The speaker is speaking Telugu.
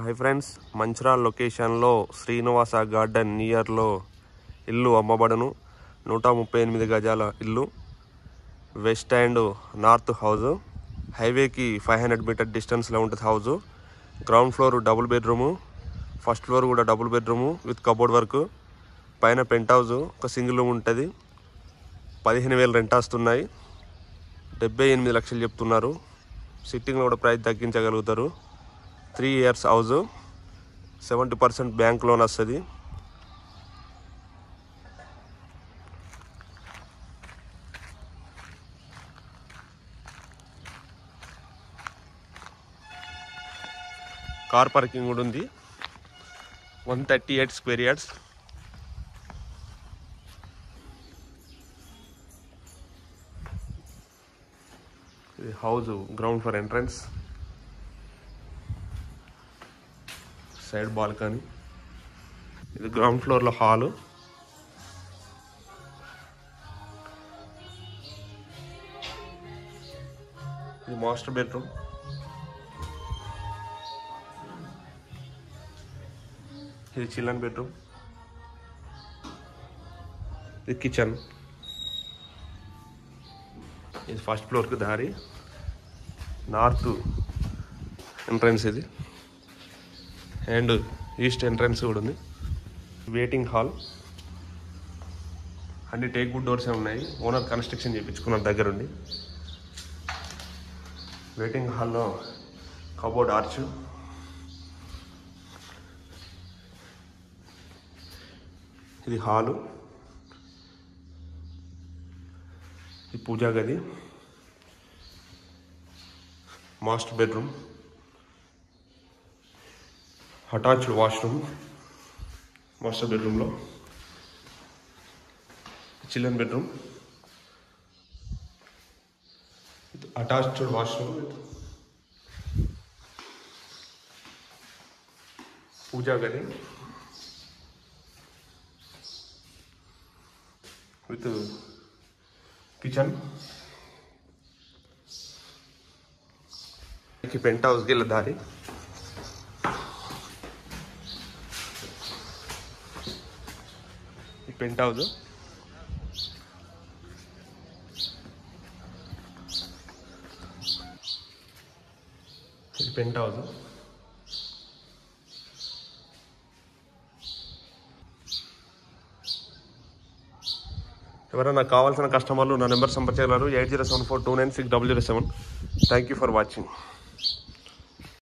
హాయ్ ఫ్రెండ్స్, మంచిర్యాల లొకేషన్లో శ్రీనివాస గార్డెన్ నియర్లో ఇల్లు అమ్మబడును. 138 గజాల ఇల్లు, వెస్ట్ అండ్ నార్త్ హౌజు. హైవేకి 500 మీటర్ డిస్టెన్స్లో ఉంటుంది house. Ground floor double bedroom, first floor కూడా double bedroom with cupboard work. పైన పెంట్ హౌజు, ఒక సింగిల్ రూమ్ ఉంటుంది. 15,000 రెంట్ వస్తున్నాయి. 78 లక్షలు చెప్తున్నారు. సిట్టింగ్లో కూడా ప్రైస్ తగ్గించగలుగుతారు. 3 years హౌజు, 70% బ్యాంక్ లోన్ వస్తుంది. కార్ పార్కింగ్ కూడా ఉంది. 138 స్క్వేర్ యార్డ్స్. ఇది house ground floor entrance, side balcony. ఇది గ్రౌండ్ ఫ్లోర్లో హాలు. ఇది మాస్టర్ బెడ్రూమ్. ఇది చిల్డ్రన్ బెడ్రూమ్. ఇది కిచెన్. ఇది ఫస్ట్ ఫ్లోర్కి దారి, నార్త్ ఎంట్రన్స్ ఇది, అండ్ ఈస్ట్ ఎంట్రన్స్ కూడా ఉంది. వెయిటింగ్ హాల్, అన్ని టేక్ వుడ్ డోర్సే ఉన్నాయి. ఓనర్ కన్స్ట్రక్షన్ చేయించుకున్నారు దగ్గరుండి. వెయిటింగ్ హాల్లో కబోర్డ్ ఆర్చ్. ఇది హాలు. ఇది పూజా గది, master bedroom, attached washroom master బెడ్రూమ్లో. చిల్డ్రన్ బెడ్రూమ్, అటాచ్డ్ వాష్రూమ్, పూజా గది విత్ కిచెన్. పెంట్ హౌస్కి వెళ్ళే దారి. పెంట్ హౌస్, ఇది పెంట్ హౌస్. ఎవరైనా కావాల్సిన కస్టమర్లు నా నెంబర్ సంప్రదించగలరు. 8074296007. Thank you for watching.